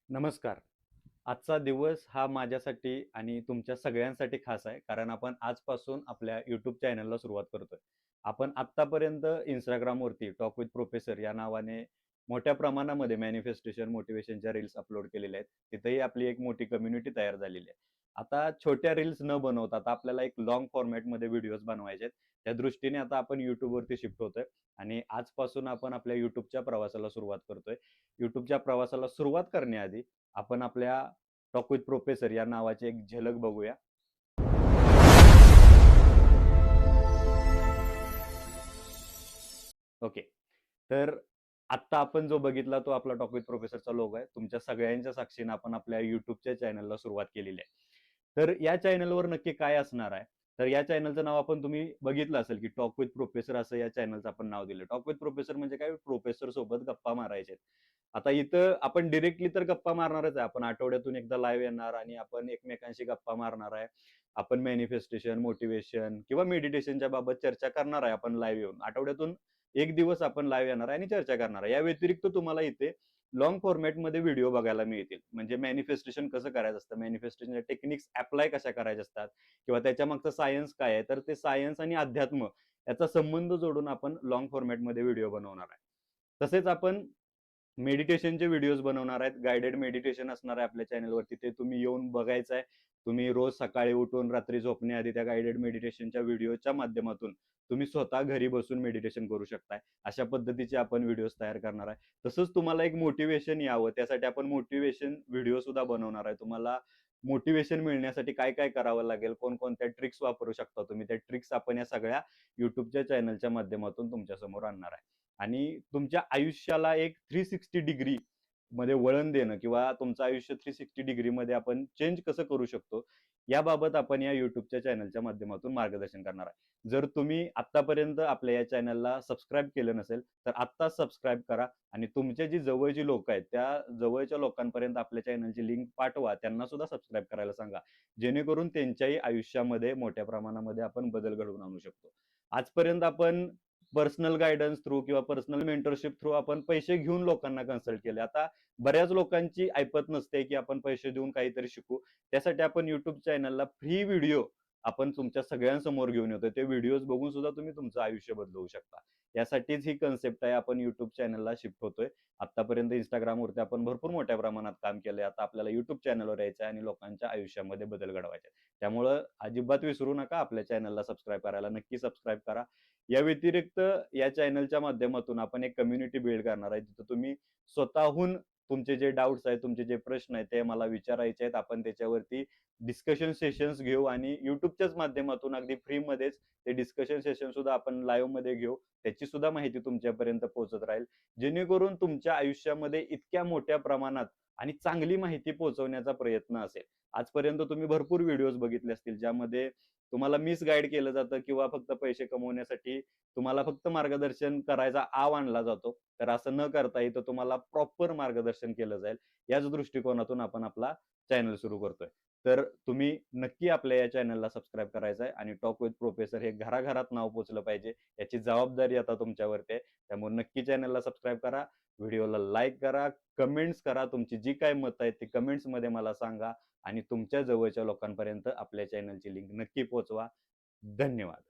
नमस्कार. आजचा दिवस हा माझ्यासाठी आणि तुमच्या सगळ्यांसाठी खास आहे. कारण आपण आजपासून आपल्या YouTube चॅनलला सुरुवात करतोय. आपण आत्तापर्यंत Instagramवरती टॉक विथ प्रोफेसर या नावाने मोठ्या प्रमाणामध्ये मॅनिफेस्टेशन, मोटिव्हेशनच्या रील्स अपलोड केलेल्या आहेत. तिथेही आपली एक मोठी कम्युनिटी तयार झालेली आहे. आता छोट्या रील्स न बनवता आता आपल्याला एक लाँग फॉर्मॅटमध्ये व्हिडिओज बनवायचे आहेत. त्या दृष्टीने आता आपण YouTubeवरती शिफ्ट होतोय आणि आजपासून आपण आपल्या YouTubeच्या प्रवासाला सुरुवात करतोय. YouTubeच्या प्रवासाला सुरुवात करण्याआधी आपण आपल्या टॉक विथ प्रोफेसर या नावाची एक झलक बघूया. ओके. तर आत्ता आपण जो बघितला तो आपला टॉक विथ प्रोफेसरचा लोगो आहे. तुमच्या सगळ्यांच्या साक्षीने आपण आपल्या YouTubeच्या चॅनलला सुरुवात केलेली आहे. तर या चॅनलवर नक्की काय असणार आहे? तर या चॅनलचं नाव आपण तुम्ही बघितलं असेल, की टॉक विथ प्रोफेसर असं या चॅनलचं आपण नाव दिलं. टॉक विथ प्रोफेसर म्हणजे काय? प्रोफेसर सोबत गप्पा मारायच्या आहेत. आता इथं आपण डायरेक्टली तर गप्पा मारणारच आहे. आपण आठवड्यातून एकदा लाईव्ह येणार आणि आपण एकमेकांशी गप्पा मारणार आहे. आपण मॅनिफेस्टेशन, मोटिव्हेशन किंवा मेडिटेशनच्या बाबत चर्चा करणार आहे आपण लाईव्ह येऊन. आठवड्यातून एक दिवस आपण लाईव्ह येणार आहे आणि चर्चा करणार आहे. या व्यतिरिक्त तुम्हाला इथे लाँग फॉर्मॅटमध्ये व्हिडिओ बघायला मिळतील. म्हणजे मॅनिफेस्टेशन कसं करायचं असतं, मॅनिफेस्टेशनच्या टेक्निक्स अप्लाय कशा करायच्या असतात किंवा त्याच्यामागचं सायन्स काय आहे, तर ते सायन्स आणि अध्यात्म याचा संबंध जोडून आपण लाँग फॉर्मॅटमध्ये व्हिडिओ बनवणार आहे. तसेच आपण मेडिटेशनचे व्हिडिओज बनवणार आहेत. गाइडेड मेडिटेशन असणार आहे आपल्या चॅनलवरती. ते तुम्ही येऊन बघायचं आहे. तुम्ही रोज सकाळी उठून रात्री झोपण्याआधी त्या गाइडेड मेडिटेशनच्या व्हिडिओच्या माध्यमातून तुम्ही स्वतः घरी बसून मेडिटेशन करू शकताय. अशा पद्धतीचे आपण व्हिडिओज तयार करणार आहे. तसंच तुम्हाला एक मोटिव्हेशन यावं त्यासाठी आपण मोटिव्हेशन व्हिडिओ सुद्धा बनवणार आहे. तुम्हाला मोटिव्हेशन मिळण्यासाठी काय-काय करावं लागेल, कोणकोणत्या ट्रिक्स वापरू शकता तुम्ही, त्या ट्रिक्स आपण या सगळ्या YouTubeच्या चॅनलच्या माध्यमातून तुमच्यासमोर आणणार आहे. आणि तुमच्या आयुष्याला एक 360 डिग्री मध्ये वळण देणं किंवा तुमचं आयुष्य 360 डिग्रीमध्ये आपण चेंज कसं करू शकतो, याबाबत आपण या YouTubeच्या चॅनलच्या माध्यमातून मार्गदर्शन करणार आहे. जर तुम्ही आत्तापर्यंत आपल्या या चॅनलला सबस्क्राईब केलं नसेल, तर आत्ताच सबस्क्राईब करा आणि तुमच्या जी जवळची लोकं आहेत, त्या जवळच्या लोकांपर्यंत आपल्या चॅनलची लिंक पाठवा. त्यांना सुद्धा सबस्क्राईब करायला सांगा. जेणेकरून त्यांच्याही आयुष्यामध्ये मोठ्या प्रमाणामध्ये आपण बदल घडवून आणू शकतो. आजपर्यंत आपण पर्सनल गाईडन्स थ्रू किंवा पर्सनल मेंटरशिप थ्रू आपण पैसे घेऊन लोकांना कन्सल्ट केले. आता बऱ्याच लोकांची ऐपत नसते, की आपण पैसे देऊन काहीतरी शिकू. त्यासाठी आपण YouTube चॅनलला फ्री व्हिडिओ आपण तुमच्या सगळ्यांसमोर घेऊन येतोय. ते व्हिडिओज बघून सुद्धा तुम्ही तुमचं आयुष्य बदलवू शकता. यासाठीच ही कन्सेप्ट आहे. आपण YouTube चॅनलला शिफ्ट होतोय. आत्तापर्यंत Instagramवरती आपण भरपूर मोठ्या प्रमाणात काम केलंय. आता आपल्याला YouTube चॅनलवर यायचं आहे आणि लोकांच्या आयुष्यामध्ये बदल घडवायचे आहेत. त्यामुळं अजिबात विसरू नका आपल्या चॅनलला सबस्क्राईब करायला. नक्की सबस्क्राईब करा. या व्यतिरिक्त या चॅनलच्या माध्यमातून आपण एक कम्युनिटी बिल्ड करणार आहे. तिथं तुम्ही स्वतःहून तुमचे जे डाउट्स आहेत, तुमचे जे प्रश्न आहेत, ते मला विचारायचे आहेत. आपण त्याच्यावरती डिस्कशन सेशन्स घेऊ आणि YouTubeच्याच माध्यमातून अगदी फ्रीमध्येच ते डिस्कशन सेशन सुद्धा आपण लाईव्हमध्ये घेऊ. त्याची सुद्धा माहिती तुमच्यापर्यंत पोहोचत राहील. जेणेकरून तुमच्या आयुष्यामध्ये इतक्या मोठ्या प्रमाणात आणि चांगली माहिती पोहोचवण्याचा प्रयत्न असेल. आजपर्यंत तुम्ही भरपूर व्हिडिओज बघितले असतील, ज्यामध्ये तुम्हाला मिसगाईड केलं जातं किंवा फक्त पैसे कमवण्यासाठी तुम्हाला फक्त मार्गदर्शन करायचा आव आणला जातो. तर असं न करता इथं तुम्हाला प्रॉपर मार्गदर्शन केलं जाईल. याच दृष्टिकोनातून आपण आपला चॅनल सुरू करतोय. तर तुम्ही नक्की आपल्या या चॅनलला सबस्क्राईब करायचं आहे आणि टॉक विथ प्रोफेसर हे घराघरात नाव पोहोचलं पाहिजे. याची जबाबदारी आता तुमच्यावरती आहे. त्यामुळे नक्की चॅनलला सबस्क्राईब करा, व्हिडिओला लाईक करा, कमेंट्स करा. तुमची जी काही मतं आहेत ती कमेंट्समध्ये मला सांगा आणि तुमच्या जवळच्या लोकांपर्यंत आपल्या चॅनलची लिंक नक्की पोहोचवा. धन्यवाद.